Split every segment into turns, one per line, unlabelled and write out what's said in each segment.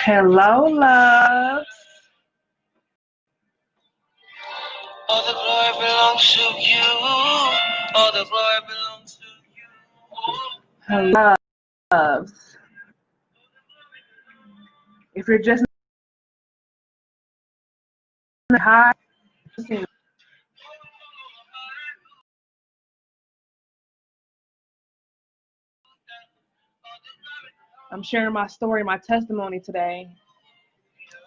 Hello, loves.
All the glory belongs to you. All the glory belongs to you.
Hello, loves. If you're just hi, I'm sharing my story, my testimony today.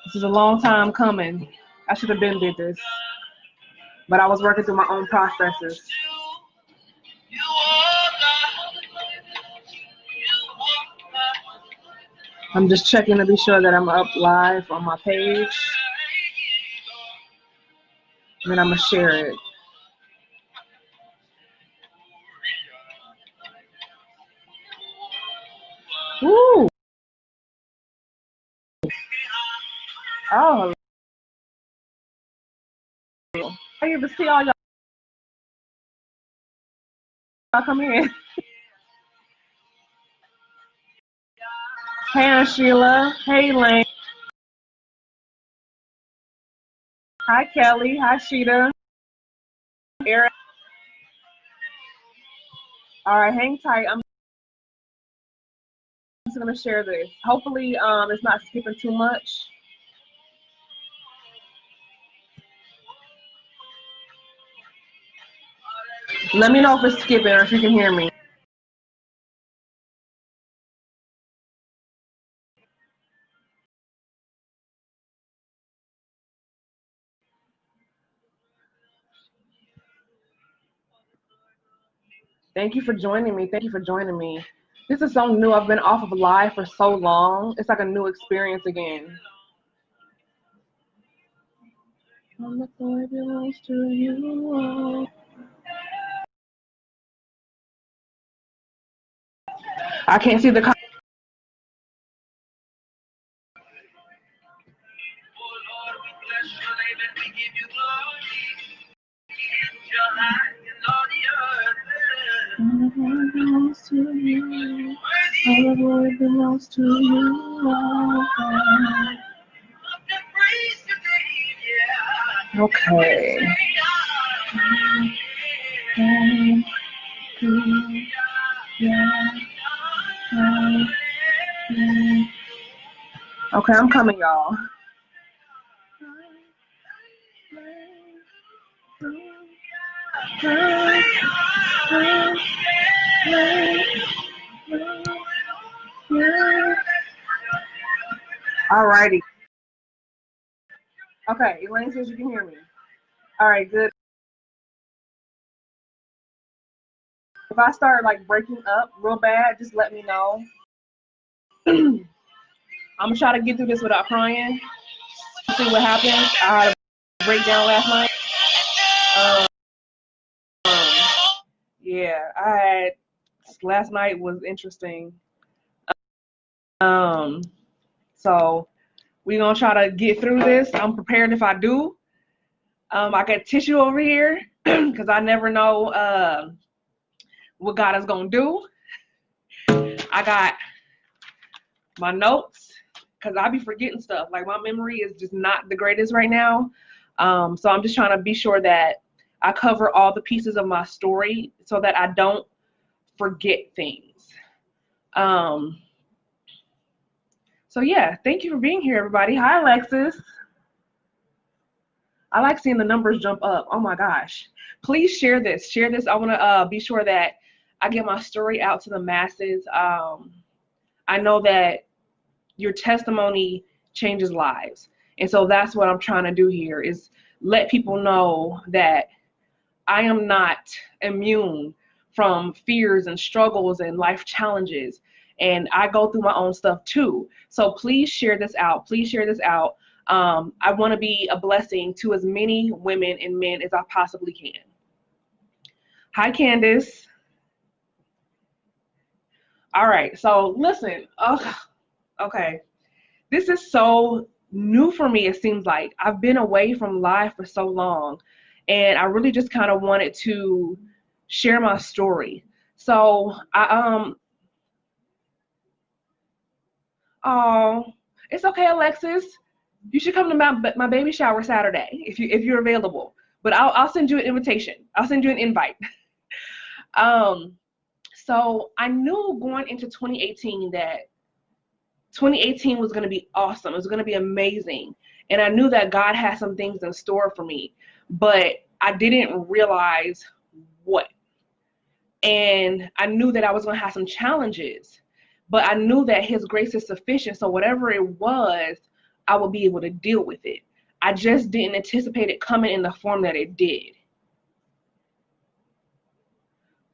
This is a long time coming. I should have been did this, but I was working through my own processes. I'm just checking to be sure that I'm up live on my page, and then I'm gonna share it. Woo! Oh, I get to see all y'all come in. Hey, Aunt Sheila. Hey, Lane. Hi, Kelly. Hi, Sheeta. Eric. All right, hang tight. I'm just gonna share this. Hopefully, it's not skipping too much. Let me know if it's skipping or if you can hear me. Thank you for joining me. Thank you for joining me. This is so new. I've been off of live for so long. It's like a new experience again. I can't see the comments. Belongs to you. All the glory belongs to you. Okay. Okay, I'm coming, y'all. Alrighty. Okay, Elaine says you can hear me. All right, good. If I start like breaking up real bad, just let me know. I'm gonna try to get through this without crying. See what happens. I had a breakdown last night. Yeah, last night was interesting. So we're gonna try to get through this. I'm prepared if I do. I got tissue over here because I never know what God is gonna do. I got my notes because I be forgetting stuff. Like my memory is just not the greatest right now. So I'm just trying to be sure that I cover all the pieces of my story so that I don't forget things. So yeah, thank you for being here, everybody. Hi, Alexis. I like seeing the numbers jump up. Oh my gosh. Please share this. Share this. I want to be sure that I get my story out to the masses. I know that your testimony changes lives. And so that's what I'm trying to do here is let people know that I am not immune from fears and struggles and life challenges. And I go through my own stuff too. So please share this out. Please share this out. I want to be a blessing to as many women and men as I possibly can. Hi, Candace. All right. So listen. Okay. This is so new for me, it seems like. I've been away from live for so long. And I really just kind of wanted to share my story. So oh, It's okay, Alexis. You should come to my baby shower Saturday if you're available. But I'll send you an invitation. I'll send you an invite. So I knew going into 2018 that 2018 was going to be awesome. It was going to be amazing. And I knew that God had some things in store for me, but I didn't realize what. And I knew that I was going to have some challenges, but I knew that his grace is sufficient. So whatever it was, I would be able to deal with it. I just didn't anticipate it coming in the form that it did.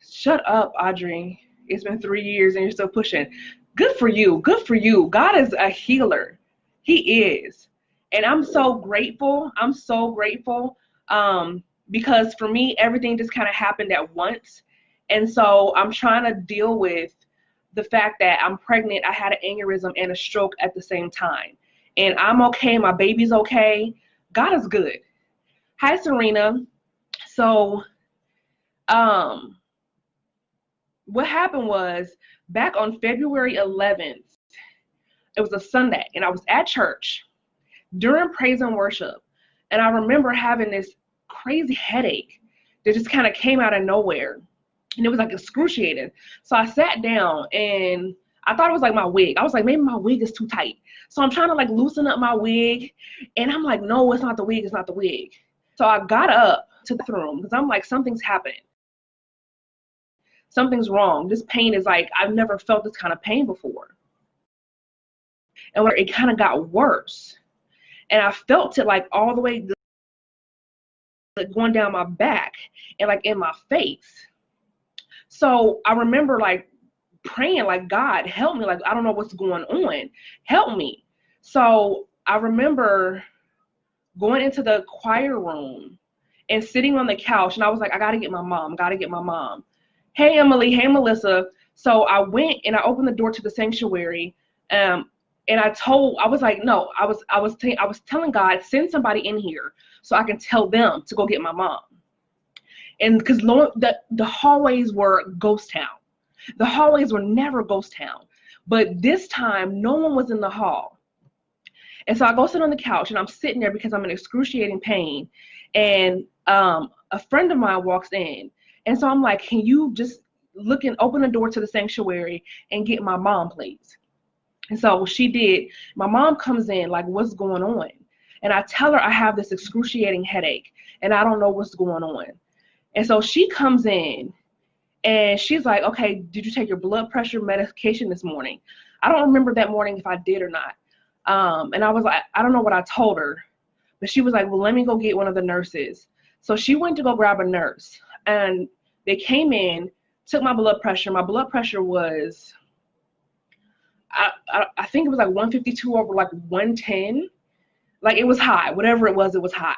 Shut up, Audrey. It's been 3 years and you're still pushing. Good for you. Good for you. God is a healer. He is. And I'm so grateful. I'm so grateful because for me, everything just kind of happened at once. And so I'm trying to deal with the fact that I'm pregnant. I had an aneurysm and a stroke at the same time. And I'm okay. My baby's okay. God is good. Hi, Serena. So, what happened was back on February 11th, it was a Sunday, and I was at church during praise and worship. And I remember having this crazy headache that just kind of came out of nowhere. And it was like excruciating. So I sat down and I thought it was like my wig. I was like, maybe my wig is too tight. So I'm trying to like loosen up my wig. And I'm like, no, it's not the wig. It's not the wig. So I got up to the bathroom because I'm like, something's happening. Something's wrong. This pain is like, I've never felt this kind of pain before. And when it kind of got worse. And I felt it like all the way going down my back and like in my face. So I remember like praying like, God, help me. Like, I don't know what's going on. Help me. So I remember going into the choir room and sitting on the couch. And I was like, I got to get my mom. Got to get my mom. Hey, Emily. Hey, Melissa. So I went and I opened the door to the sanctuary. And I was like, no, I was telling God, send somebody in here so I can tell them to go get my mom. And because the hallways were ghost town. The hallways were never ghost town. But this time, no one was in the hall. And so I go sit on the couch, and I'm sitting there because I'm in excruciating pain. And a friend of mine walks in. And so I'm like, can you just open the door to the sanctuary and get my mom, please? And so she did. My mom comes in like, what's going on? And I tell her I have this excruciating headache, and I don't know what's going on. And so she comes in and she's like, okay, did you take your blood pressure medication this morning? I don't remember that morning if I did or not. And I was like, I don't know what I told her, but she was like, well, let me go get one of the nurses. So she went to go grab a nurse, and they came in, took my blood pressure. My blood pressure was, I think it was like 152 over like 110. Like it was high, whatever it was high.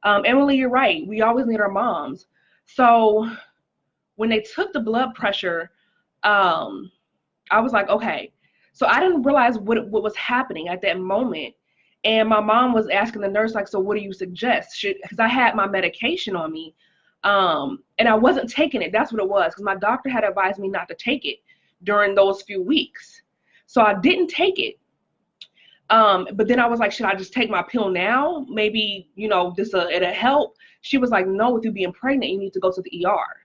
Emily, you're right. We always need our moms. So when they took the blood pressure, I was like, okay. So I didn't realize what was happening at that moment. And my mom was asking the nurse, like, so what do you suggest? Because I had my medication on me, and I wasn't taking it. That's what it was, because my doctor had advised me not to take it during those few weeks. So I didn't take it. But then I was like, should I just take my pill now? Maybe, it'll help. She was like, no, with you being pregnant, you need to go to the ER.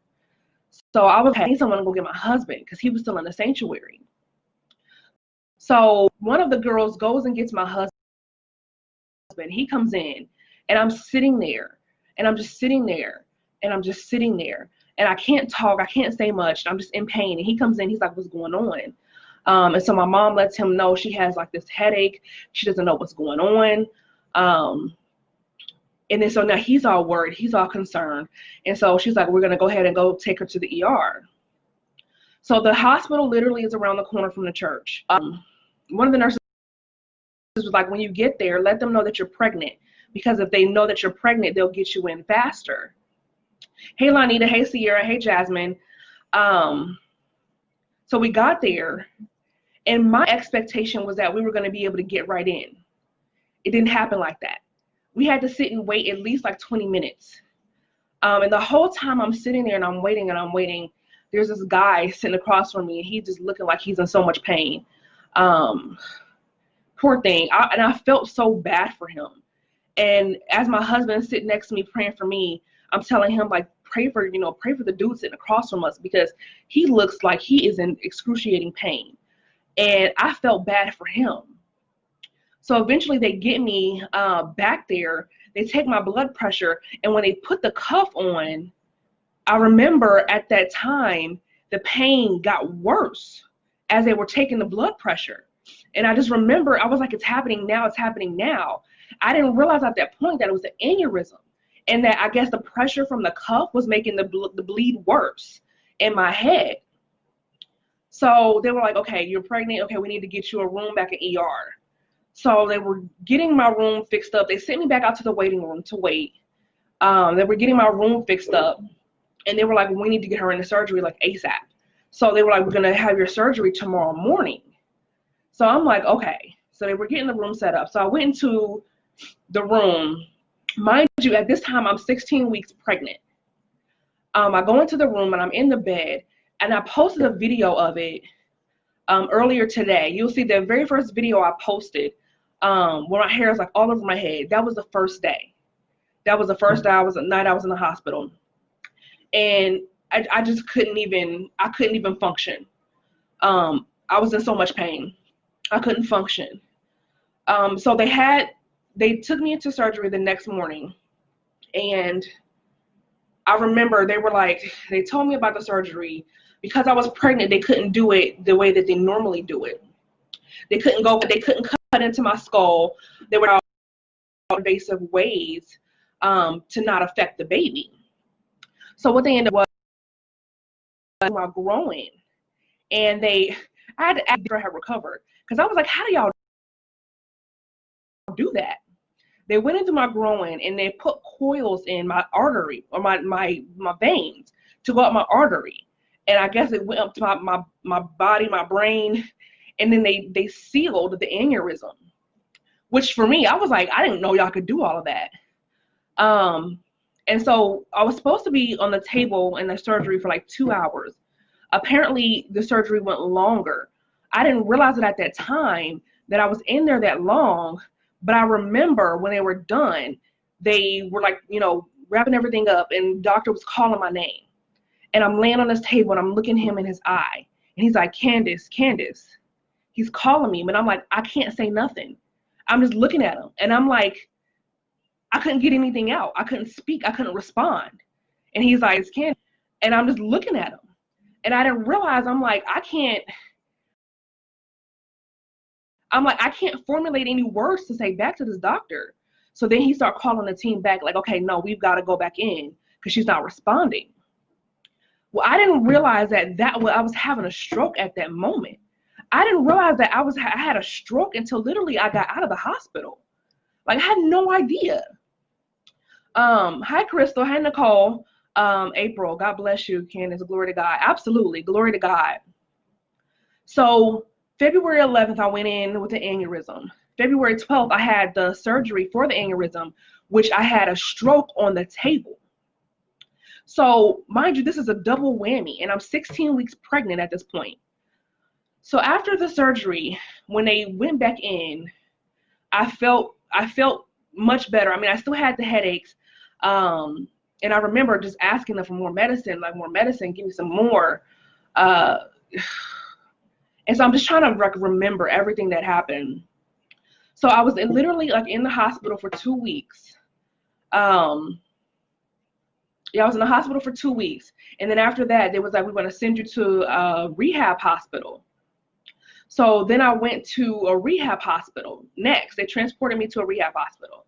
So I was like, I need someone to go get my husband because he was still in the sanctuary. So one of the girls goes and gets my husband. He comes in, and I'm sitting there, and I'm just sitting there, and I'm just sitting there. And I can't talk. I can't say much. I'm just in pain. And he comes in. He's like, what's going on? And so my mom lets him know she has like this headache. She doesn't know what's going on. And then so now he's all worried. He's all concerned. And so she's like, we're going to go ahead and go take her to the ER. So the hospital literally is around the corner from the church. One of the nurses was like, when you get there, let them know that you're pregnant. Because if they know that you're pregnant, they'll get you in faster. Hey, Lanita. Hey, Sierra. Hey, Jasmine. So we got there. And my expectation was that we were going to be able to get right in. It didn't happen like that. We had to sit and wait at least like 20 minutes. And the whole time I'm sitting there and I'm waiting, there's this guy sitting across from me, and he's just looking like he's in so much pain. Poor thing. And I felt so bad for him. And as my husband sitting next to me praying for me, I'm telling him, like, pray for the dude sitting across from us, because he looks like he is in excruciating pain. And I felt bad for him. So eventually they get me back there. They take my blood pressure. And when they put the cuff on, I remember at that time, the pain got worse as they were taking the blood pressure. And I just remember, I was like, it's happening now, it's happening now. I didn't realize at that point that it was an aneurysm, and that I guess the pressure from the cuff was making the bleed worse in my head. So they were like, okay, you're pregnant. Okay, we need to get you a room back at ER. So they were getting my room fixed up. They sent me back out to the waiting room to wait. They were getting my room fixed up, and they were like, we need to get her into surgery like ASAP. So they were like, we're going to have your surgery tomorrow morning. So I'm like, okay. So they were getting the room set up. So I went into the room. Mind you, at this time, I'm 16 weeks pregnant. I go into the room, and I'm in the bed, and I posted a video of it earlier today. You'll see the very first video I posted where my hair is like all over my head. That was the first day. That was the first night I was in the hospital. And I just couldn't even function. I was in so much pain. I couldn't function. So they took me into surgery the next morning, and I remember they told me about the surgery. Because I was pregnant, they couldn't do it the way that they normally do it. They couldn't cut into my skull. They were all invasive ways to not affect the baby. So what they ended up was my groin, and I had to ask if I had recovered, because I was like, how do y'all do that? They went into my groin and they put coils in my artery, or my veins, to go up my artery. And I guess it went up to my body, my brain, and then they sealed the aneurysm, which for me, I was like, I didn't know y'all could do all of that. And so I was supposed to be on the table in the surgery for like 2 hours. Apparently, the surgery went longer. I didn't realize it at that time that I was in there that long, but I remember when they were done, they were like, wrapping everything up, and the doctor was calling my name. And I'm laying on this table, and I'm looking him in his eye, and he's like, Candace. He's calling me, but I'm like, I can't say nothing. I'm just looking at him, and I'm like, I couldn't get anything out. I couldn't speak. I couldn't respond. And he's like, it's Candace. And I'm just looking at him. And I didn't realize, I'm like, I can't formulate any words to say back to this doctor. So then he started calling the team back, like, okay, no, we've got to go back in because she's not responding. Well, I didn't realize that I was having a stroke at that moment. I didn't realize that I had a stroke until literally I got out of the hospital. Like, I had no idea. Hi, Crystal. Hi, Nicole. April. God bless you, Candace. Glory to God. Absolutely. Glory to God. So February 11th, I went in with an aneurysm. February 12th, I had the surgery for the aneurysm, which I had a stroke on the table. So mind you, this is a double whammy, and I'm 16 weeks pregnant at this point. So after the surgery, when they went back in, I felt much better. I mean, I still had the headaches. And I remember just asking them for more medicine, give me some more. And so I'm just trying to remember everything that happened. So I was literally in the hospital for 2 weeks. I was in the hospital for 2 weeks. And then after that, they was like, we're going to send you to a rehab hospital. So then I went to a rehab hospital next. They transported me to a rehab hospital.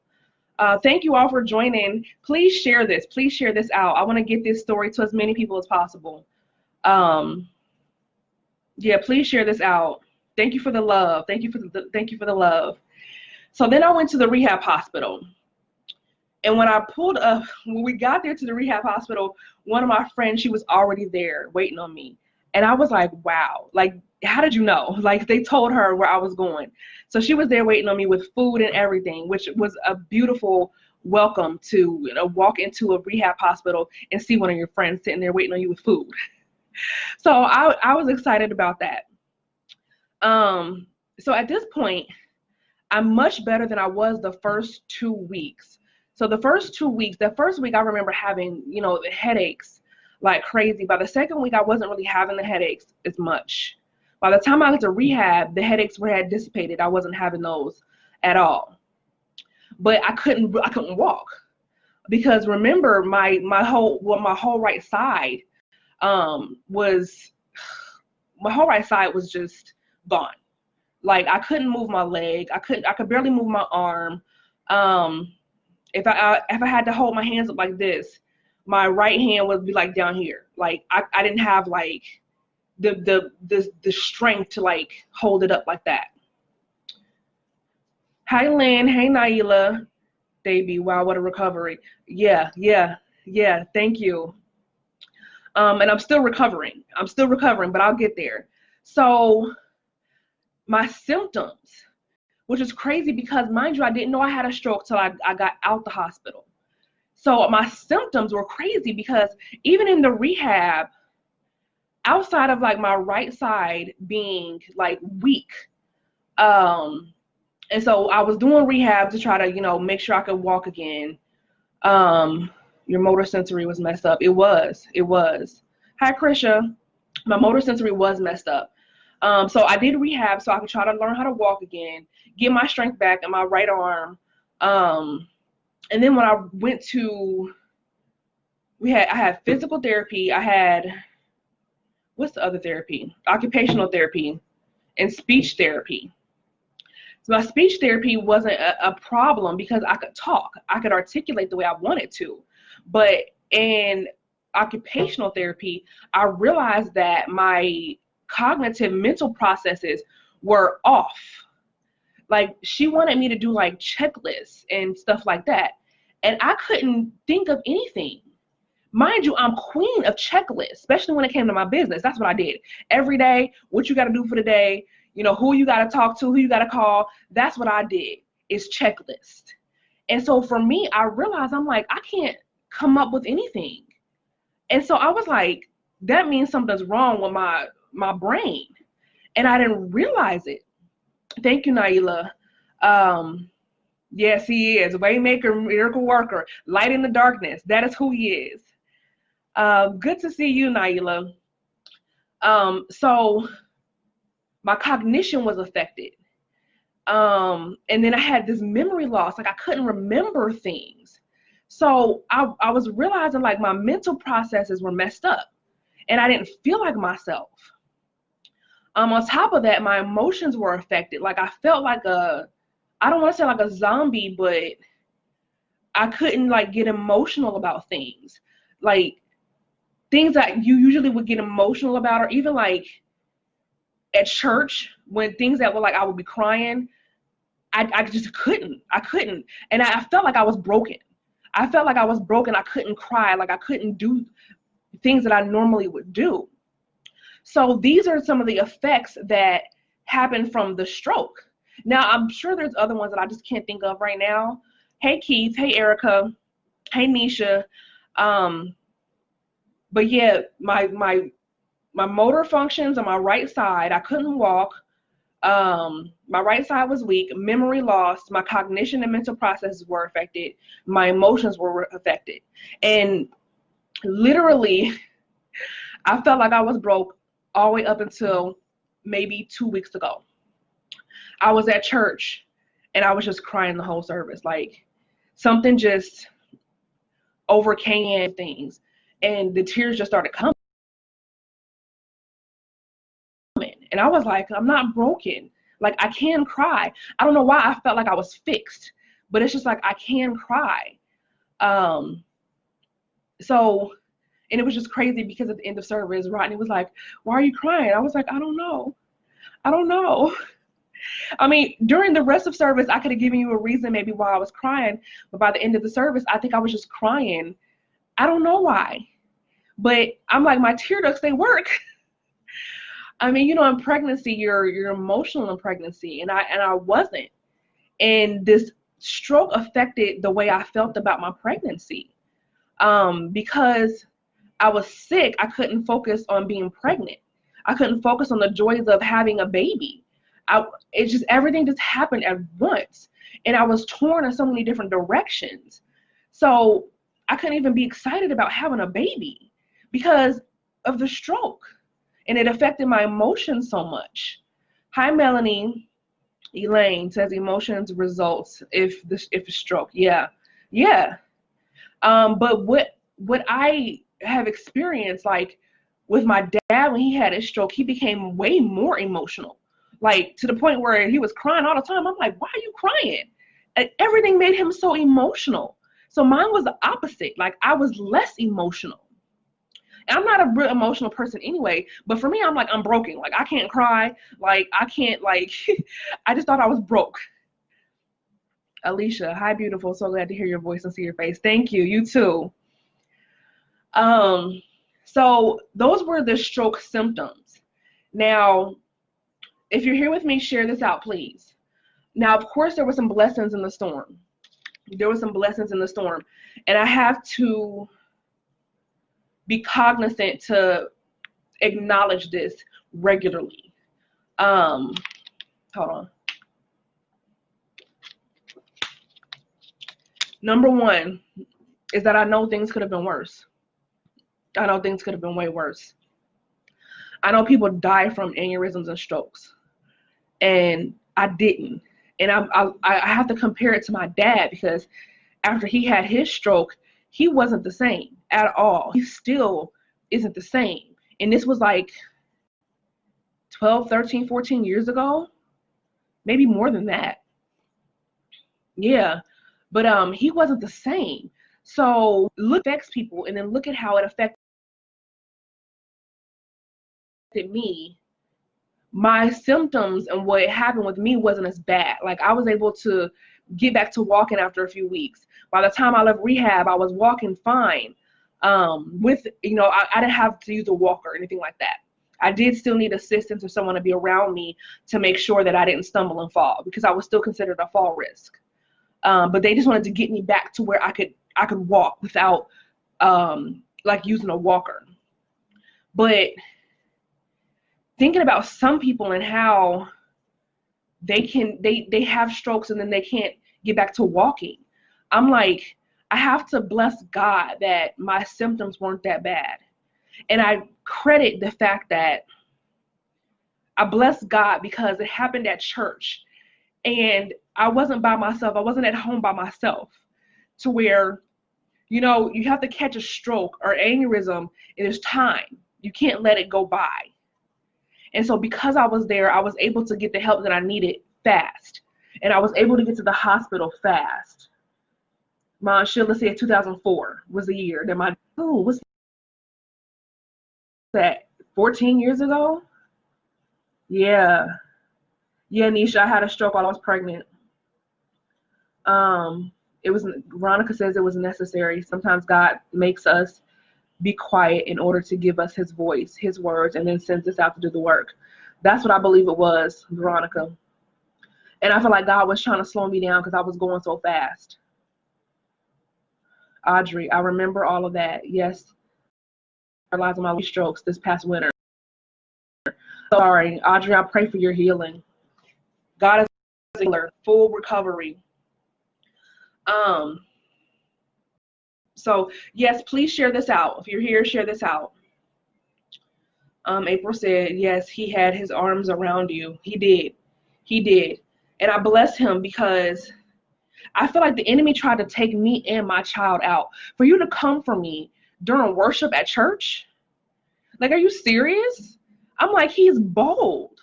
Thank you all for joining. Please share this. Please share this out. I want to get this story to as many people as possible. Yeah, please share this out. Thank you for the love. Thank you for the love. So then I went to the rehab hospital. And when we got there to the rehab hospital, one of my friends, she was already there waiting on me. And I was like, wow, how did you know? They told her where I was going. So she was there waiting on me with food and everything, which was a beautiful welcome to walk into a rehab hospital and see one of your friends sitting there waiting on you with food. So I was excited about that. So at this point, I'm much better than I was the first 2 weeks. So the first 2 weeks, the first week I remember having, the headaches like crazy. By the second week, I wasn't really having the headaches as much. By the time I got to rehab, the headaches had dissipated. I wasn't having those at all. But I couldn't walk because remember my whole right side was just gone. Like I couldn't move my leg. I could barely move my arm. If I had to hold my hands up like this, my right hand would be like down here. Like I didn't have like the strength to like hold it up like that. Hi Lynn, hey Naila, baby, wow, what a recovery. Yeah, thank you. And I'm still recovering, but I'll get there. So my symptoms, which is crazy because mind you, I didn't know I had a stroke till I got out the hospital. So my symptoms were crazy because even in the rehab, outside of like my right side being like weak, and so I was doing rehab to try to, make sure I could walk again. Your motor sensory was messed up. It was. Hi, Krisha. My motor sensory was messed up. So I did rehab so I could try to learn how to walk again, get my strength back in my right arm. And then when I went to, I had physical therapy. I had, what's the other therapy? Occupational therapy and speech therapy. So my speech therapy wasn't a problem because I could talk. I could articulate the way I wanted to. But in occupational therapy, I realized that my cognitive mental processes were off. Like she wanted me to do like checklists and stuff like that. And I couldn't think of anything. Mind you, I'm queen of checklists, especially when it came to my business. That's what I did. Every day, what you got to do for the day, who you got to talk to, who you got to call. That's what I did, is checklist. And so for me, I realized I'm like, I can't come up with anything. And so I was like, that means something's wrong with my brain. And I didn't realize it. Thank you, Naila. Yes, he is. Waymaker, miracle worker, light in the darkness. That is who he is. Good to see you, Naila. So my cognition was affected. And then I had this memory loss. Like I couldn't remember things. So I was realizing like my mental processes were messed up and I didn't feel like myself. On top of that, my emotions were affected. Like I felt like I don't want to say like a zombie, but I couldn't like get emotional about things. Like things that you usually would get emotional about, or even like at church when things that were like, I would be crying. I just couldn't. And I felt like I was broken. I couldn't cry. Like I couldn't do things that I normally would do. So these are some of the effects that happen from the stroke. Now, I'm sure there's other ones that I just can't think of right now. Hey, Keith. Hey, Erica. Hey, Nisha. But yeah, my motor functions on my right side, I couldn't walk. My right side was weak, memory lost, my cognition and mental processes were affected, my emotions were affected. And literally, I felt like I was broke all the way up until maybe 2 weeks ago. I was at church and I was just crying the whole service. Like something just overcame things and the tears just started coming. And I was like, I'm not broken. Like I can cry. I don't know why I felt like I was fixed, but it's just like I can cry. So, and it was just crazy because at the end of service, Rodney was like, why are you crying? I was like, I don't know. I mean, during the rest of service, I could have given you a reason maybe why I was crying, but by the end of the service, I think I was just crying. I don't know why, but I'm like, my tear ducts, they work. I mean, in pregnancy, you're emotional in pregnancy, and I wasn't. And this stroke affected the way I felt about my pregnancy. Because I was sick, I couldn't focus on being pregnant. I couldn't focus on the joys of having a baby. It just, everything just happened at once. And I was torn in so many different directions. So I couldn't even be excited about having a baby because of the stroke. And it affected my emotions so much. Hi, Melanie. Elaine says emotions results if a stroke. Yeah. Yeah. But what I have experienced, like with my dad, when he had his stroke, he became way more emotional, like to the point where he was crying all the time. I'm like, why are you crying? And everything made him so emotional. So mine was the opposite. Like I was less emotional. And I'm not a real emotional person anyway, but for me, I'm like, I'm broken. Like I can't cry. Like I can't, like, I just thought I was broke. Alicia, hi, beautiful. So glad to hear your voice and see your face. Thank you. You too. So those were the stroke symptoms. Now, if you're here with me, share this out, please. Now, of course, there were some blessings in the storm. There were some blessings in the storm. And I have to be cognizant to acknowledge this regularly. Hold on. Number one is that I know things could have been worse. I know things could have been way worse. I know people die from aneurysms and strokes, and I didn't. And I have to compare it to my dad, because after he had his stroke, he wasn't the same at all. He still isn't the same. And this was like 12, 13, 14 years ago, maybe more than that. Yeah, but he wasn't the same. So look, affects people, and then look at how it affected me. My symptoms and what happened with me wasn't as bad. Like I was able to get back to walking after a few weeks. By the time I left rehab, I was walking fine. With, you know, I didn't have to use a walker or anything like that. I did still need assistance or someone to be around me to make sure that I didn't stumble and fall, because I was still considered a fall risk. But they just wanted to get me back to where I could walk without like using a walker. But thinking about some people and how they have strokes and then they can't get back to walking, I'm like, I have to bless God that my symptoms weren't that bad. And I credit the fact that I bless God because it happened at church, and I wasn't by myself. I wasn't at home by myself, to where, you know, you have to catch a stroke or aneurysm, and there's time. You can't let it go by. And so because I was there, I was able to get the help that I needed fast. And I was able to get to the hospital fast. Sheila said 2004 was the year that what's that, 14 years ago? Yeah. Yeah, Nisha, I had a stroke while I was pregnant. Veronica says it was necessary. Sometimes God makes us be quiet in order to give us his voice, his words, and then sends us out to do the work. That's what I believe it was, Veronica. And I feel like God was trying to slow me down because I was going so fast. Audrey, I remember all of that. Yes, I realized my strokes this past winter. Sorry, Audrey, I pray for your healing. God is a healer, full recovery. So yes, please share this out. If you're here, share this out. April said, yes, he had his arms around you. He did. He did. And I bless him, because I feel like the enemy tried to take me and my child out. For you to come for me during worship at church? Like, are you serious? I'm like, he's bold.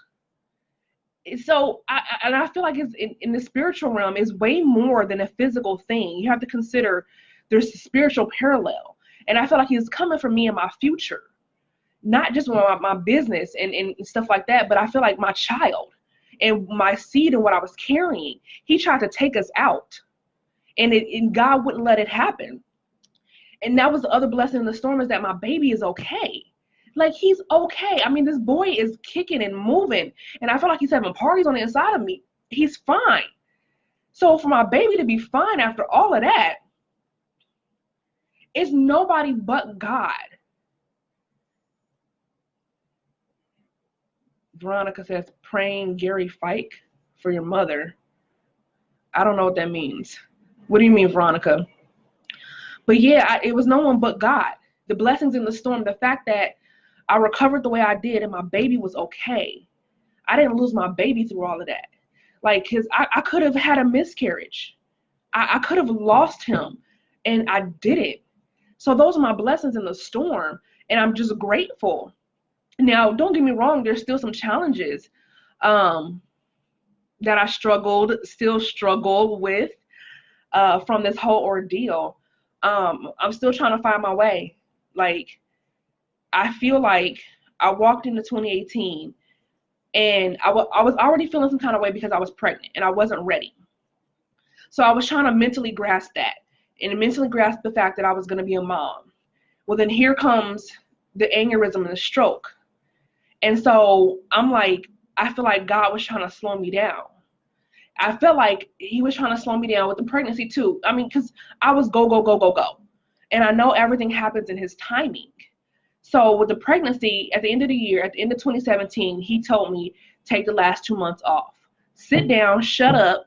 So I feel like it's in the spiritual realm is way more than a physical thing. You have to consider there's a spiritual parallel. And I feel like he's coming for me in my future, not just my business and stuff like that, but I feel like my child and my seed and what I was carrying. He tried to take us out, and God wouldn't let it happen. And that was the other blessing in the storm, is that my baby is okay. Like, he's okay. I mean, this boy is kicking and moving, and I feel like he's having parties on the inside of me. He's fine. So for my baby to be fine after all of that, it's nobody but God. Veronica says, praying Gary Fike for your mother. I don't know what that means. What do you mean, Veronica? But yeah, it was no one but God. The blessings in the storm, the fact that I recovered the way I did and my baby was okay. I didn't lose my baby through all of that. Like, because I could have had a miscarriage. I could have lost him, and I didn't. So those are my blessings in the storm, and I'm just grateful. Now, don't get me wrong, there's still some challenges that I still struggle with from this whole ordeal. I'm still trying to find my way. Like, I feel like I walked into 2018 and I was already feeling some kind of way because I was pregnant and I wasn't ready. So I was trying to mentally grasp that and mentally grasp the fact that I was going to be a mom. Well, then here comes the aneurysm and the stroke. And so I'm like, I feel like God was trying to slow me down. I felt like he was trying to slow me down with the pregnancy too. I mean, because I was go, go, go, go, go. And I know everything happens in his timing. So with the pregnancy, at the end of the year, at the end of 2017, he told me, take the last 2 months off. Sit down, shut up.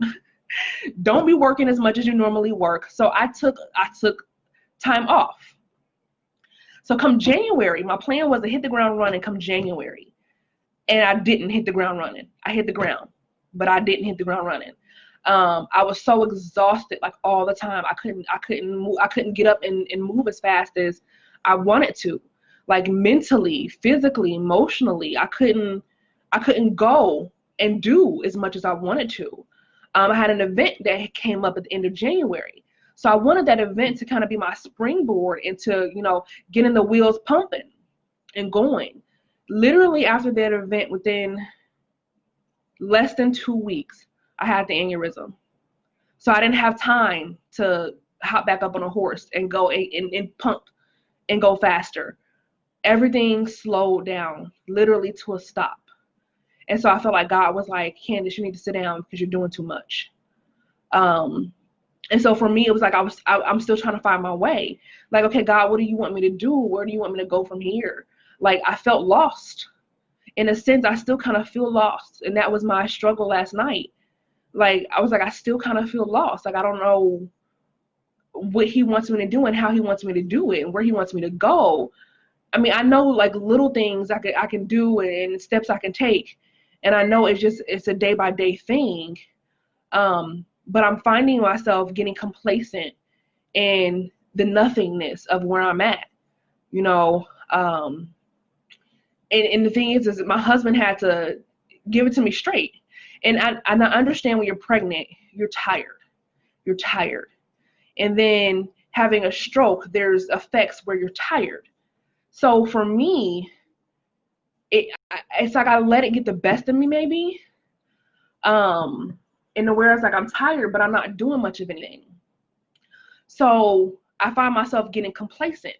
Don't be working as much as you normally work. So I took time off. So come January, my plan was to hit the ground running come January. And I didn't hit the ground running. I hit the ground, but I didn't hit the ground running. I was so exhausted, like all the time. I couldn't get up and move as fast as I wanted to. Like mentally, physically, emotionally, I couldn't go and do as much as I wanted to. I had an event that came up at the end of January. So I wanted that event to kind of be my springboard into, getting the wheels pumping and going. Literally after that event, within less than 2 weeks, I had the aneurysm. So I didn't have time to hop back up on a horse and go and pump and go faster. Everything slowed down, literally to a stop. And so I felt like God was like, Candace, you need to sit down because you're doing too much. And so for me, it was like I'm still trying to find my way. Like, okay, God, what do you want me to do? Where do you want me to go from here? Like, I felt lost. In a sense, I still kind of feel lost. And that was my struggle last night. Like, I was like, I still kind of feel lost. Like, I don't know what he wants me to do and how he wants me to do it and where he wants me to go. I mean, I know like little things I can do and steps I can take. And I know it's a day by day thing. But I'm finding myself getting complacent in the nothingness of where I'm at, and the thing is my husband had to give it to me straight. And I understand when you're pregnant, you're tired. And then having a stroke, there's effects where you're tired. So for me, it's like I let it get the best of me maybe. In the whereas like I'm tired, but I'm not doing much of anything. So I find myself getting complacent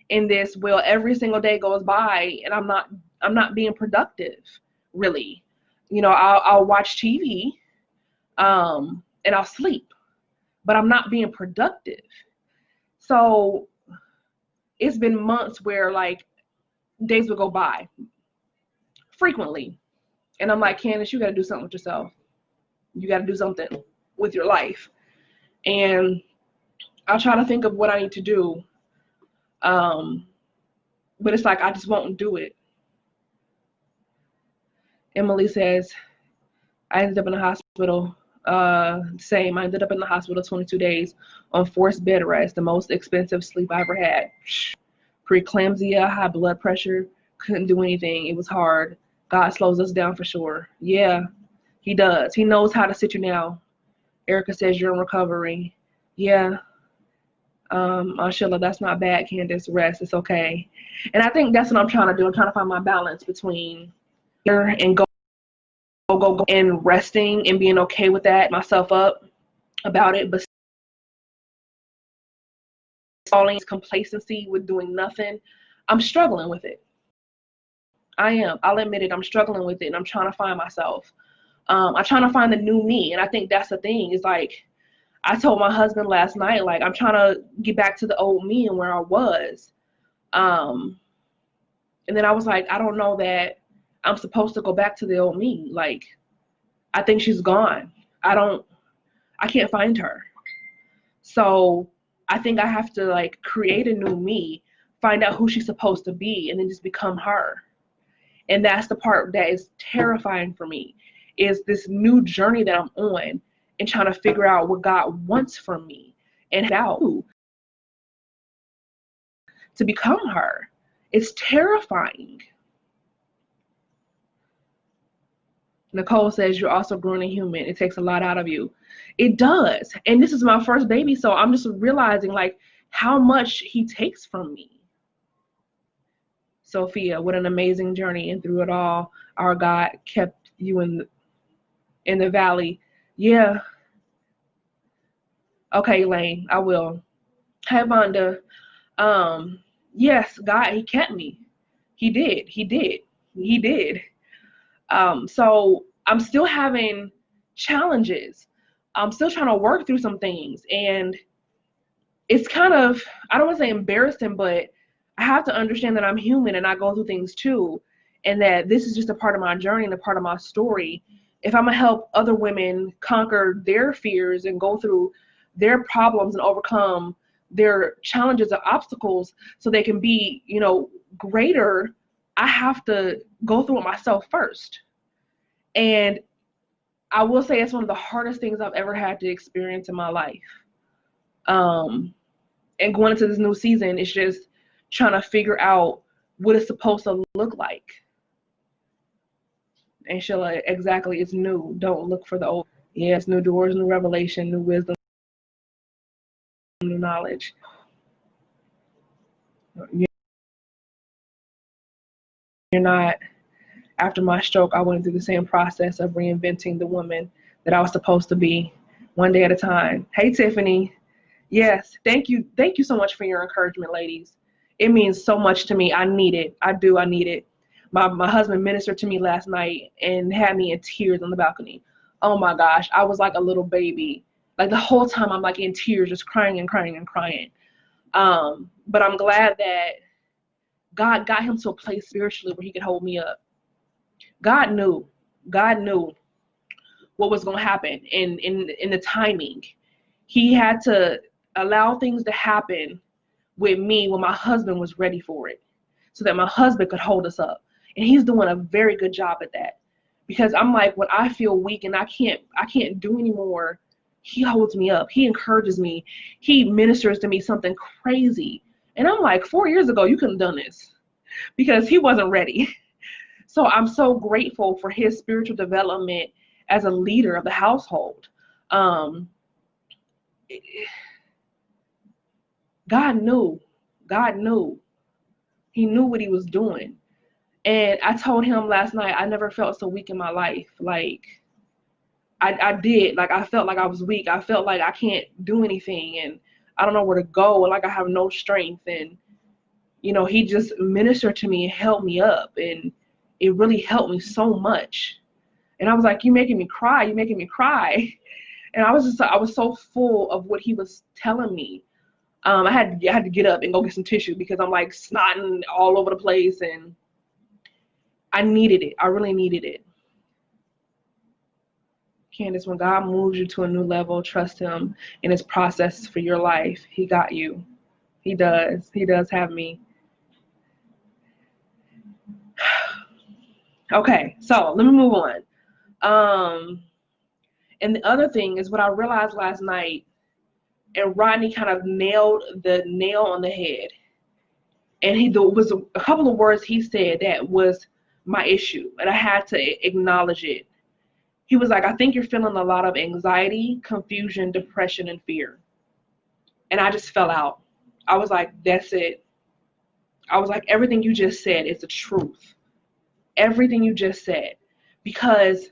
in this. Well, every single day goes by and I'm not being productive, really. I'll watch TV, and I'll sleep, but I'm not being productive. So it's been months where like days will go by frequently, and I'm like, Candace, you got to do something with yourself. You got to do something with your life. And I'll try to think of what I need to do. But it's like, I just won't do it. Emily says, I ended up in the hospital. Same. I ended up in the hospital 22 days on forced bed rest, the most expensive sleep I ever had. Preeclampsia, high blood pressure, couldn't do anything. It was hard. God slows us down for sure. Yeah. He does. He knows how to sit you down. Erica says you're in recovery. Yeah. Sheila, that's not bad, Candace. Rest. It's okay. And I think that's what I'm trying to do. I'm trying to find my balance between here and go and resting and being okay with that, myself up about it, but falling complacency with doing nothing. I'm struggling with it. I am. I'll admit it. I'm struggling with it, and I'm trying to find myself. I'm trying to find the new me, and I think that's the thing. Is like I told my husband last night, like I'm trying to get back to the old me and where I was. And then I was like, I don't know that I'm supposed to go back to the old me. Like, I think she's gone. I can't find her. So I think I have to like create a new me, find out who she's supposed to be, and then just become her. And that's the part that is terrifying for me, is this new journey that I'm on and trying to figure out what God wants from me and how to become her. It's terrifying. Nicole says, you're also growing a human. It takes a lot out of you. It does. And this is my first baby, so I'm just realizing like how much he takes from me. Sophia, what an amazing journey. And through it all, our God kept you in the valley. Yeah. Okay, Elaine, I will. Hi, Vonda. Yes, God, he kept me. He did. He did. He did. So I'm still having challenges. I'm still trying to work through some things, and it's kind of, I don't want to say embarrassing, but I have to understand that I'm human and I go through things too, and that this is just a part of my journey and a part of my story. If I'm gonna help other women conquer their fears and go through their problems and overcome their challenges and obstacles so they can be, greater, I have to go through it myself first. And I will say it's one of the hardest things I've ever had to experience in my life. And going into this new season, it's just trying to figure out what it's supposed to look like. And Sheila, exactly, it's new. Don't look for the old. Yes, new doors, new revelation, new wisdom, new knowledge. You're not, after my stroke, I went through the same process of reinventing the woman that I was supposed to be, one day at a time. Hey, Tiffany. Yes, thank you. Thank you so much for your encouragement, ladies. It means so much to me. I need it. I do. I need it. My husband ministered to me last night and had me in tears on the balcony. Oh my gosh, I was like a little baby. Like the whole time I'm like in tears, just crying and crying and crying. But I'm glad that God got him to a place spiritually where he could hold me up. God knew. God knew what was going to happen in the timing. He had to allow things to happen with me when my husband was ready for it, so that my husband could hold us up. And he's doing a very good job at that. Because I'm like, when I feel weak and I can't do anymore, he holds me up. He encourages me. He ministers to me something crazy. And I'm like, 4 years ago, you couldn't have done this, because he wasn't ready. So I'm so grateful for his spiritual development as a leader of the household. God knew. God knew. He knew what he was doing. And I told him last night, I never felt so weak in my life. Like, I did. Like, I felt like I was weak. I felt like I can't do anything, and I don't know where to go, and like I have no strength. And, he just ministered to me and held me up, and it really helped me so much. And I was like, you're making me cry. You're making me cry. And I was so full of what he was telling me. I had to get up and go get some tissue, because I'm like snotting all over the place, and I needed it. I really needed it. Candace, when God moves you to a new level, trust him in his process for your life. He got you. He does. He does have me. Okay, so let me move on. And the other thing is what I realized last night, and Rodney kind of nailed the nail on the head. And there was a couple of words he said that was my issue, and I had to acknowledge it. He was like, I think you're feeling a lot of anxiety, confusion, depression, and fear. And I just fell out. I was like, that's it. I was like, everything you just said is the truth. Everything you just said. Because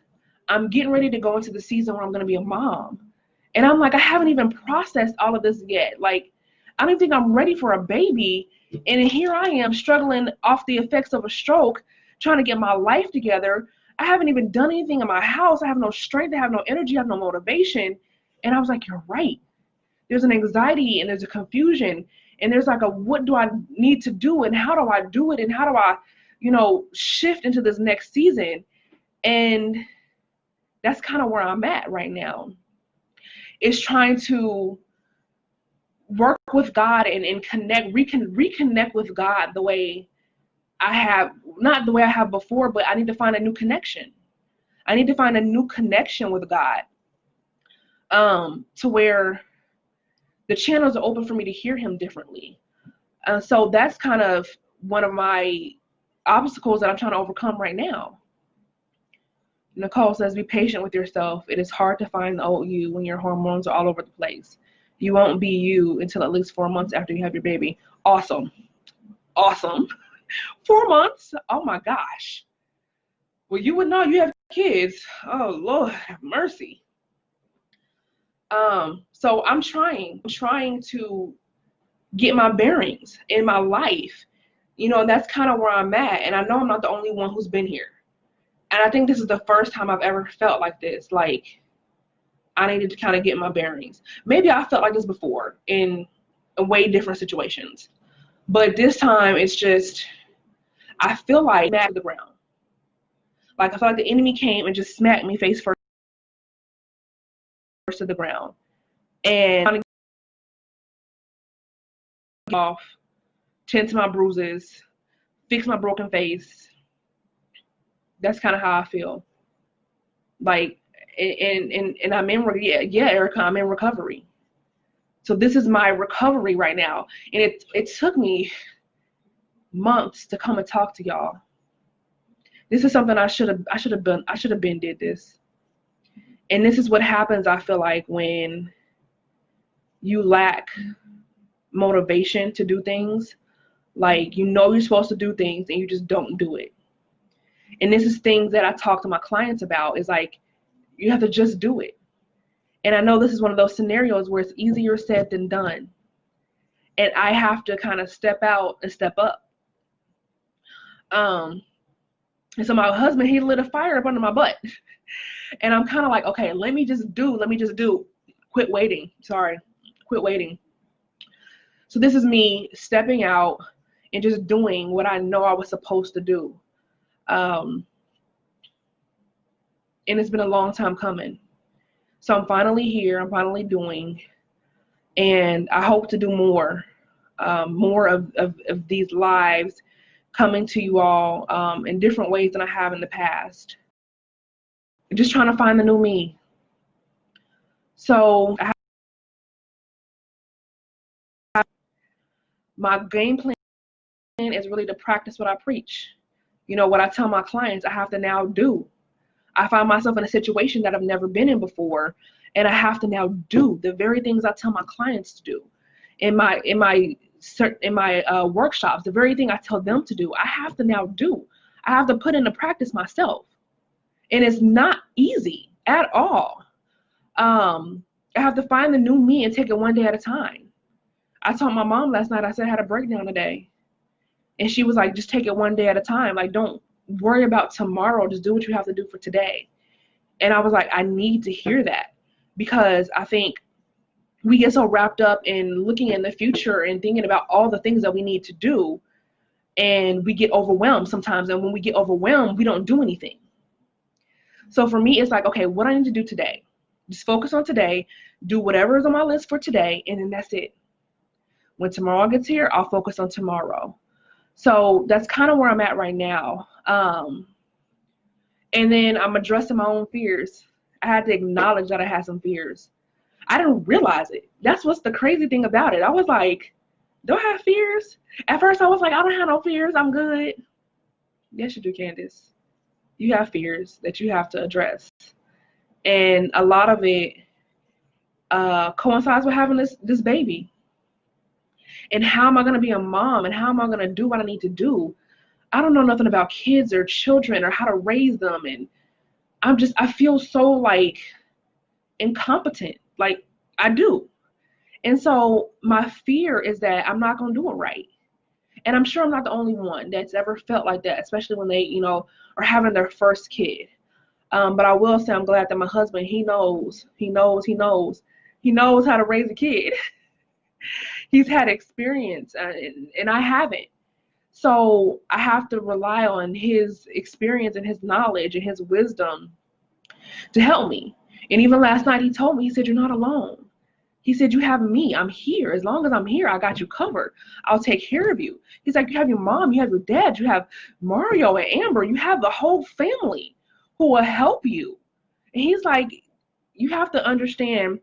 I'm getting ready to go into the season where I'm going to be a mom. And I'm like, I haven't even processed all of this yet. Like, I don't think I'm ready for a baby. And here I am struggling off the effects of a stroke, trying to get my life together. I haven't even done anything in my house. I have no strength. I have no energy. I have no motivation. And I was like, you're right. There's an anxiety and there's a confusion. And there's like what do I need to do, and how do I do it, and how do I, shift into this next season. And that's kind of where I'm at right now. Is trying to work with God and reconnect with God the way I have, not the way I have before, but I need to find a new connection. I need to find a new connection with God, to where the channels are open for me to hear him differently. So that's kind of one of my obstacles that I'm trying to overcome right now. Nicole says, be patient with yourself. It is hard to find the old you when your hormones are all over the place. You won't be you until at least 4 months after you have your baby. Awesome. 4 months? Oh my gosh. Well, you would know you have kids. Oh Lord, have mercy. So I'm trying to get my bearings in my life. And that's kind of where I'm at. And I know I'm not the only one who's been here. And I think this is the first time I've ever felt like this. Like, I needed to kind of get my bearings. Maybe I felt like this before in way different situations. But this time, it's just, I feel like smacked to the ground. Like, I feel like the enemy came and just smacked me face first to the ground. And trying to get off, tend to my bruises, fix my broken face. That's kind of how I feel. Like, and I'm in, Erica, I'm in recovery. So this is my recovery right now. And it took me months to come and talk to y'all. This is something I should have been did this. And this is what happens, I feel like, when you lack motivation to do things. Like, you're supposed to do things and you just don't do it. And this is things that I talk to my clients about, is like, you have to just do it. And I know this is one of those scenarios where it's easier said than done. And I have to kind of step out and step up. And so my husband, he lit a fire up under my butt. And I'm kind of like, okay, let me just do. Quit waiting. So this is me stepping out and just doing what I know I was supposed to do. And it's been a long time coming. So I'm finally here. I'm finally doing. And I hope to do more of these lives, coming to you all in different ways than I have in the past. Just trying to find the new me. So my game plan is really to practice what I preach. What I tell my clients, I have to now do. I find myself in a situation that I've never been in before, and I have to now do the very things I tell my clients to do. In my workshops, the very thing I tell them to do, I have to now do. I have to put into practice myself. And it's not easy at all. I have to find the new me and take it one day at a time. I told my mom last night, I said I had a breakdown today. And she was like, just take it one day at a time. Like, don't worry about tomorrow. Just do what you have to do for today. And I was like, I need to hear that, because I think we get so wrapped up in looking in the future and thinking about all the things that we need to do. And we get overwhelmed sometimes. And when we get overwhelmed, we don't do anything. So for me, it's like, okay, what I need to do today? Just focus on today, do whatever is on my list for today, and then that's it. When tomorrow gets here, I'll focus on tomorrow. So that's kind of where I'm at right now. And then I'm addressing my own fears. I had to acknowledge that I had some fears. I didn't realize it. That's what's the crazy thing about it. I was like, do I have fears? At first I was like, I don't have no fears. I'm good. Yes, you do, Candace. You have fears that you have to address. And a lot of it coincides with having this baby. And how am I going to be a mom? And how am I going to do what I need to do? I don't know nothing about kids or children or how to raise them. And I feel so like incompetent. Like, I do. And so my fear is that I'm not going to do it right. And I'm sure I'm not the only one that's ever felt like that, especially when they, are having their first kid. But I will say I'm glad that my husband, he knows how to raise a kid. He's had experience, and I haven't. So I have to rely on his experience and his knowledge and his wisdom to help me. And even last night he told me, he said, you're not alone. He said, you have me. I'm here. As long as I'm here, I got you covered. I'll take care of you. He's like, you have your mom, you have your dad, you have Mario and Amber, you have the whole family who will help you. And he's like, you have to understand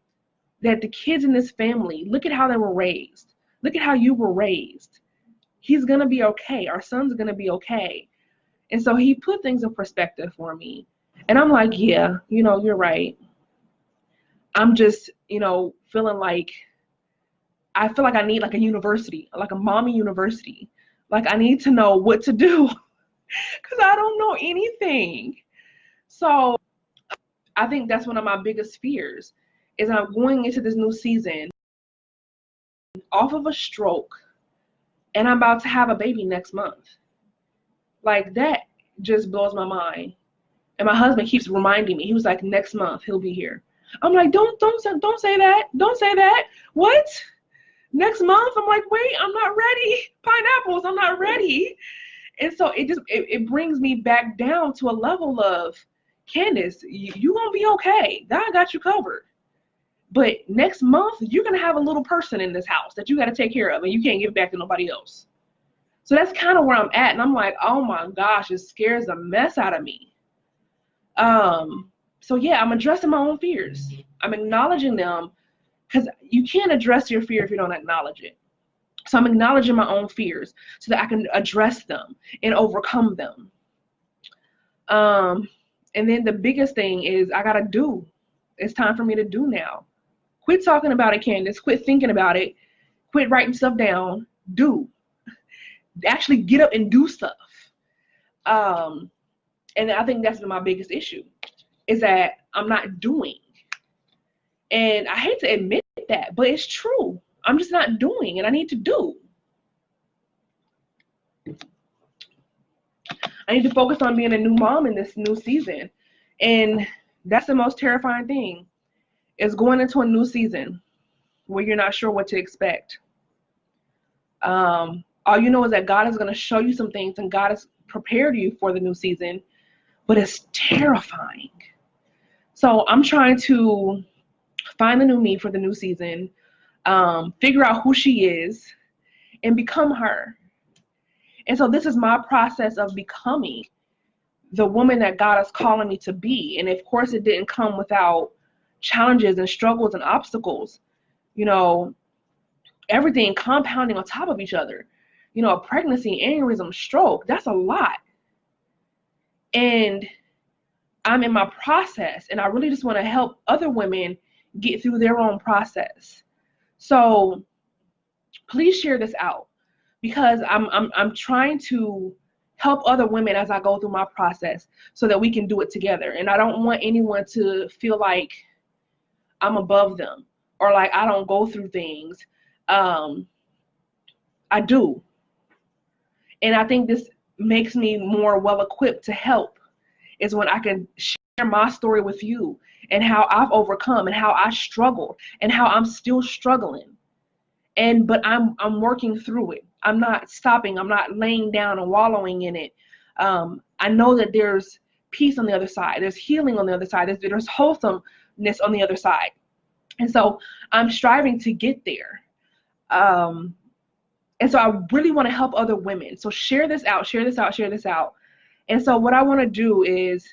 that the kids in this family, look at how they were raised. Look at how you were raised. He's going to be okay. Our son's going to be okay. And so he put things in perspective for me. And I'm like, yeah, you're right. I'm just, feeling like, I feel like I need like a university, like a mommy university. Like I need to know what to do because I don't know anything. So I think that's one of my biggest fears is I'm going into this new season off of a stroke and I'm about to have a baby next month. Like that just blows my mind. And my husband keeps reminding me. He was like, next month he'll be here. I'm like, don't say that. Don't say that. What? Next month? I'm like, wait, I'm not ready. Pineapples, I'm not ready. And so it brings me back down to a level of, Candace, you gonna be okay. God got you covered. But next month, you're gonna have a little person in this house that you gotta take care of and you can't give back to nobody else. So that's kind of where I'm at. And I'm like, oh my gosh, it scares the mess out of me. So yeah, I'm addressing my own fears. I'm acknowledging them because you can't address your fear if you don't acknowledge it. So I'm acknowledging my own fears so that I can address them and overcome them. And then the biggest thing is I gotta do. It's time for me to do now. Quit talking about it, Candace. Quit thinking about it. Quit writing stuff down. Do. Actually get up and do stuff. And I think that's my biggest issue is that I'm not doing. And I hate to admit that, but it's true. I'm just not doing, and I need to do. I need to focus on being a new mom in this new season. And that's the most terrifying thing is going into a new season where you're not sure what to expect. All you know is that God is going to show you some things and God has prepared you for the new season, but it's terrifying. So I'm trying to find the new me for the new season, figure out who she is, and become her. And so this is my process of becoming the woman that God is calling me to be. And of course, it didn't come without challenges and struggles and obstacles, everything compounding on top of each other. A pregnancy, aneurysm, stroke, that's a lot. And I'm in my process, and I really just want to help other women get through their own process. So please share this out because I'm trying to help other women as I go through my process so that we can do it together. And I don't want anyone to feel like I'm above them or like I don't go through things. I do. And I think this makes me more well equipped to help is when I can share my story with you and how I've overcome and how I struggled and how I'm still struggling. But I'm working through it. I'm not stopping. I'm not laying down and wallowing in it. I know that there's peace on the other side. There's healing on the other side. There's wholesomeness on the other side. And so I'm striving to get there. And so I really want to help other women. So share this out, share this out, share this out. And so what I want to do is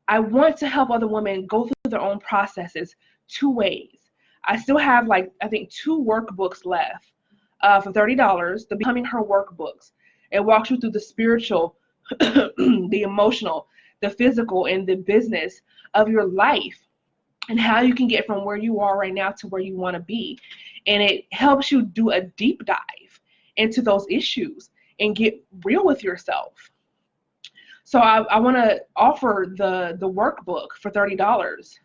I want to help other women go through their own processes 2 ways. I still have I think 2 workbooks left for $30, the Becoming Her workbooks. It walks you through the spiritual, the emotional, the physical, and the business of your life and how you can get from where you are right now to where you want to be. And it helps you do a deep dive into those issues and get real with yourself. So I want to offer the workbook for $30.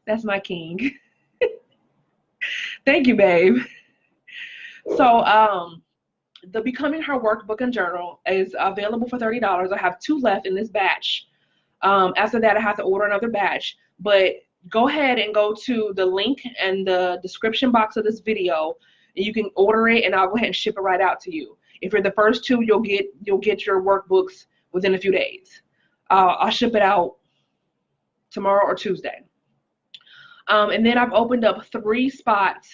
That's my king. Thank you, babe. So the Becoming Her workbook and journal is available for $30. I have 2 left in this batch. After that, I have to order another batch. But go ahead and go to the link in the description box of this video. and you can order it, and I'll go ahead and ship it right out to you. If you're the first two, you'll get your workbooks within a few days. I'll ship it out tomorrow or Tuesday. And then I've opened up 3 spots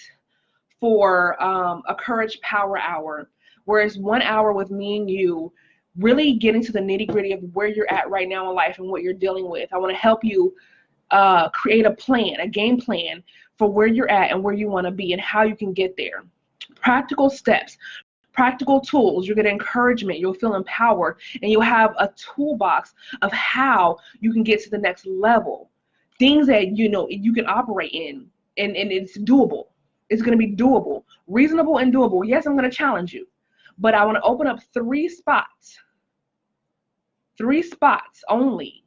for a Courage Power Hour, where it's 1 hour with me and you, really getting to the nitty-gritty of where you're at right now in life and what you're dealing with. I want to help you create a plan, a game plan for where you're at and where you want to be and how you can get there. Practical steps, practical tools. You'll get encouragement, you'll feel empowered, and you'll have a toolbox of how you can get to the next level. Things that you can operate in, and it's doable. It's going to be doable, reasonable and doable. Yes, I'm going to challenge you, but I want to open up 3 spots only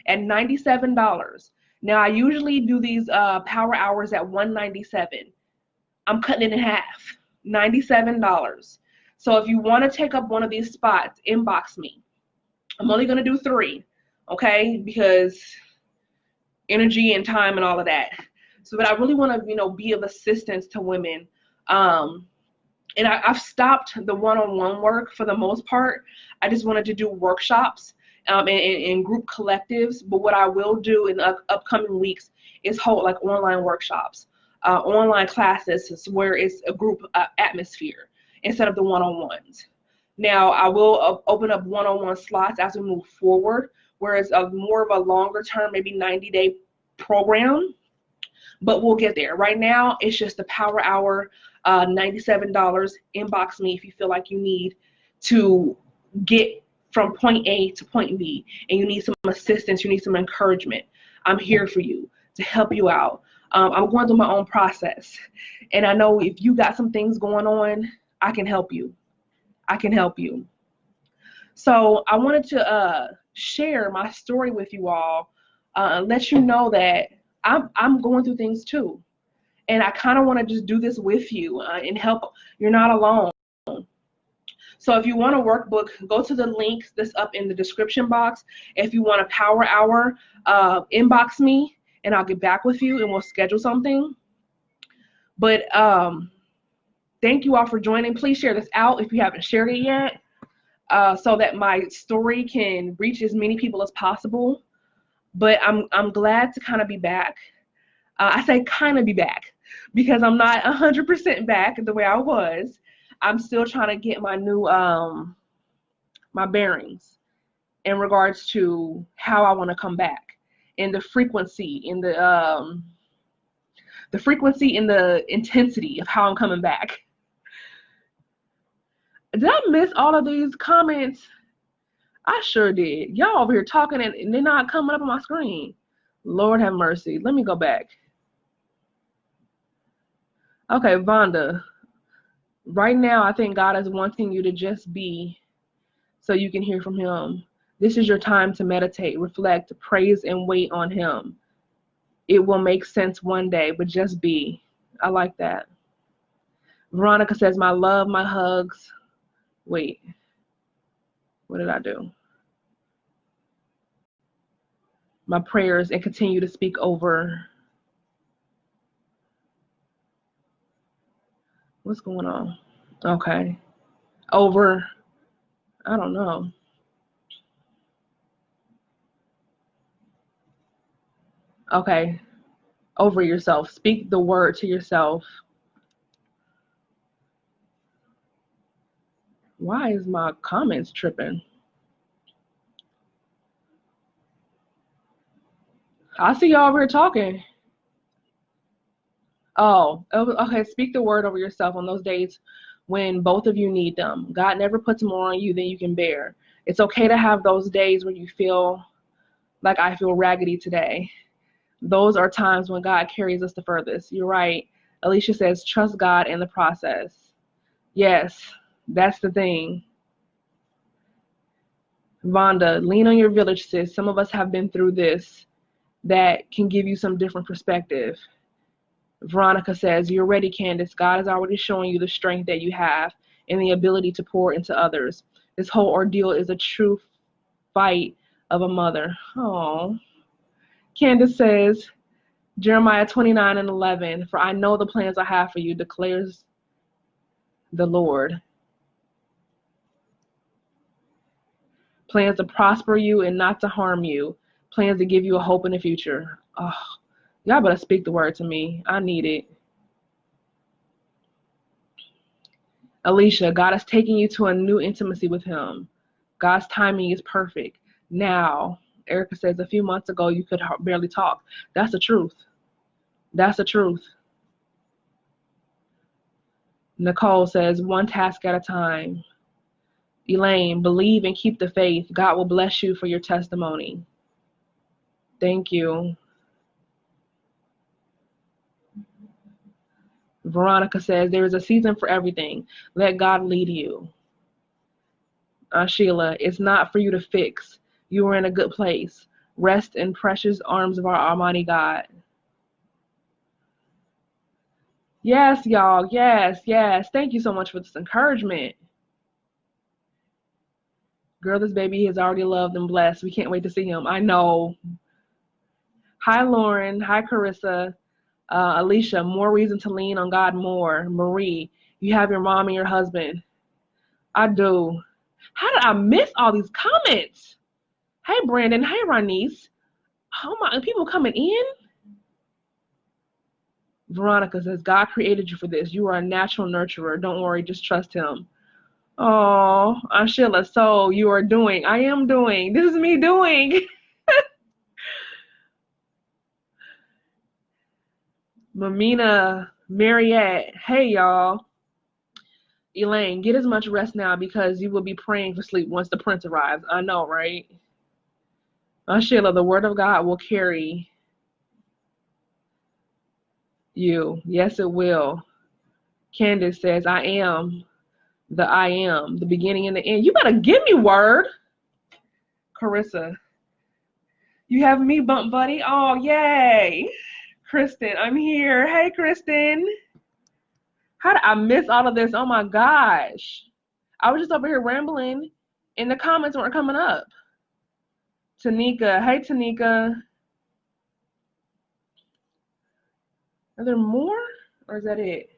at $97. Now, I usually do these power hours at $197. I'm cutting it in half, $97. So if you want to take up one of these spots, inbox me. I'm only going to do 3, okay, because energy and time and all of that. So, but I really want to, be of assistance to women. And I've stopped the one-on-one work for the most part. I just wanted to do workshops and group collectives. But what I will do in the upcoming weeks is hold like online workshops, online classes where it's a group atmosphere instead of the one-on-ones. Now, I will open up one-on-one slots as we move forward, whereas more of a longer term, maybe 90-day program. But we'll get there. Right now, it's just the power hour, $97. Inbox me if you feel like you need to get from point A to point B and you need some assistance, you need some encouragement. I'm here for you to help you out. I'm going through my own process. And I know if you got some things going on, I can help you. So I wanted to share my story with you all and let you know that I'm going through things too. And I kind of want to just do this with you and help. You're not alone. So if you want a workbook, go to the link that's up in the description box. If you want a power hour, inbox me and I'll get back with you and we'll schedule something. But thank you all for joining. Please share this out if you haven't shared it yet, so that my story can reach as many people as possible. But I'm glad to kind of be back. I say kind of be back because I'm not 100% back the way I was. I'm still trying to get my new my bearings in regards to how I want to come back and the frequency and the frequency and the intensity of how I'm coming back. Did I miss all of these comments? I sure did. Y'all over here talking and they're not coming up on my screen. Lord have mercy. Let me go back. Okay, Vonda. Right now, I think God is wanting you to just be so you can hear from him. This is your time to meditate, reflect, praise, and wait on him. It will make sense one day, but just be. I like that. Veronica says, my love, my hugs. Wait. What did I do? My prayers, and continue to speak over. What's going on? Okay. Over. I don't know. Okay. Over yourself. Speak the word to yourself. Why is my comments tripping? I see y'all over here talking. Oh, okay. Speak the word over yourself on those days when both of you need them. God never puts more on you than you can bear. It's okay to have those days where you feel like I feel raggedy today. Those are times when God carries us the furthest. You're right. Alicia says, trust God in the process. Yes, that's the thing. Vonda, lean on your village, sis. Some of us have been through this. That can give you some different perspective. Veronica says, you're ready, Candace. God is already showing you the strength that you have and the ability to pour into others. This whole ordeal is a true fight of a mother. Oh. Candace says, Jeremiah 29:11, for I know the plans I have for you, declares the Lord. Plans to prosper you and not to harm you. Plans to give you a hope in the future. Oh, y'all better speak the word to me. I need it. Alicia, God is taking you to a new intimacy with him. God's timing is perfect. Now, Erica says a few months ago you could barely talk. That's the truth. That's the truth. Nicole says one task at a time. Elaine, believe and keep the faith. God will bless you for your testimony. Thank you. Veronica says there is a season for everything. Let God lead you. Sheila, it's not for you to fix. You are in a good place. Rest in precious arms of our Almighty God. Yes, y'all. Yes, yes. Thank you so much for this encouragement. Girl, this baby is already loved and blessed. We can't wait to see him. I know. Hi, Lauren. Hi, Carissa. Alicia, more reason to lean on God more. Marie, you have your mom and your husband. I do. How did I miss all these comments? Hey, Brandon. Hey, Ronise. Oh my, people coming in? Veronica says, God created you for this. You are a natural nurturer. Don't worry, just trust him. Oh, Sheila, so you are doing. I am doing. This is me doing. Mamina, Mariette, hey, y'all. Elaine, get as much rest now because you will be praying for sleep once the prince arrives. I know, right? Sheila, the word of God will carry you. Yes, it will. Candace says, I am the beginning and the end. You better give me word. Carissa, you have me, bump buddy. Oh, yay. Kristen, I'm here. Hey, Kristen. How did I miss all of this? Oh, my gosh. I was just over here rambling, and the comments weren't coming up. Tanika. Hey, Tanika. Are there more, or is that it?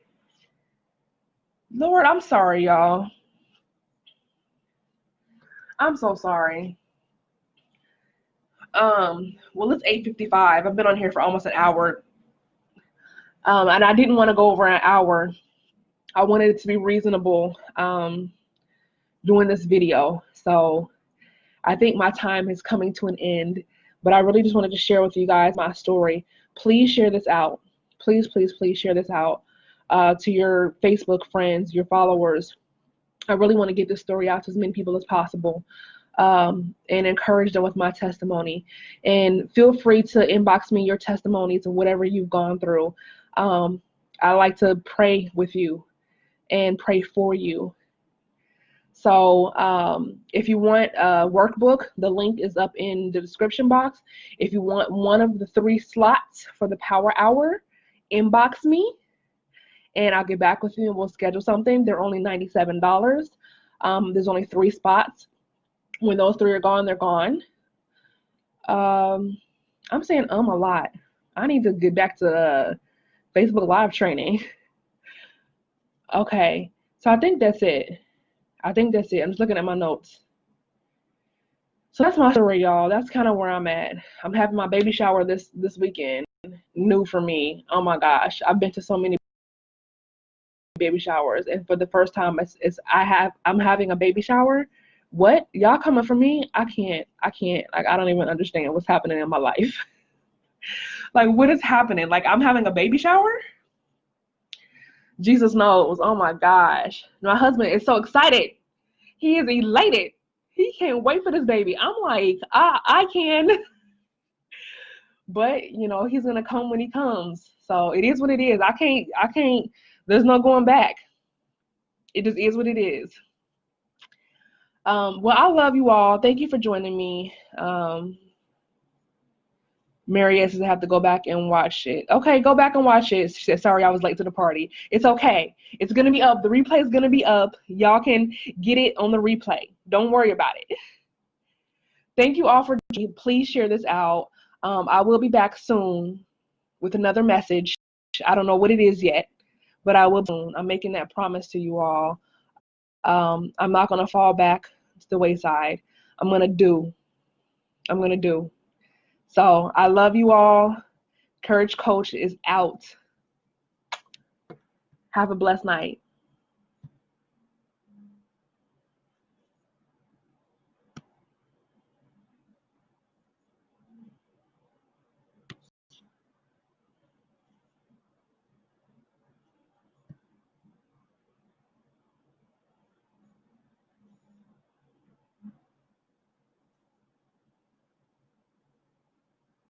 Lord, I'm sorry, y'all. I'm so sorry. Well, it's 8:55. I've been on here for almost an hour. And I didn't want to go over an hour. I wanted it to be reasonable doing this video. So I think my time is coming to an end, but I really just wanted to share with you guys my story. Please share this out. Please, please, please share this out to your Facebook friends, your followers. I really want to get this story out to as many people as possible and encourage them with my testimony. And feel free to inbox me your testimonies and whatever you've gone through. I like to pray with you and pray for you. So if you want a workbook, the link is up in the description box. If you want one of the 3 slots for the Power Hour, inbox me and I'll get back with you and we'll schedule something. They're only $97. There's only 3 spots. When those 3 are gone, they're gone. I'm saying a lot. I need to get back to Facebook Live training. Okay, so I think that's it. I'm just looking at my notes. So that's my story, y'all. That's kind of where I'm at. I'm having my baby shower this weekend. New for me. Oh my gosh, I've been to so many baby showers, and for the first time, I'm having a baby shower. What? Y'all coming for me? I can't. Like, I don't even understand what's happening in my life. Like, what is happening? Like, I'm having a baby shower? Jesus knows. Oh my gosh. My husband is so excited. He is elated. He can't wait for this baby. I'm like, I can. But, you know, he's going to come when he comes. So it is what it is. I can't, there's no going back. It just is what it is. Well, I love you all. Thank you for joining me. Mary says I have to go back and watch it. Okay, go back and watch it. She said, sorry, I was late to the party. It's okay. It's going to be up. The replay is going to be up. Y'all can get it on the replay. Don't worry about it. Thank you all for joining. Please share this out. I will be back soon with another message. I don't know what it is yet, but I will soon. I'm making that promise to you all. I'm not going to fall back to the wayside. I'm going to do. I'm going to do. So I love you all. Courage Coach is out. Have a blessed night.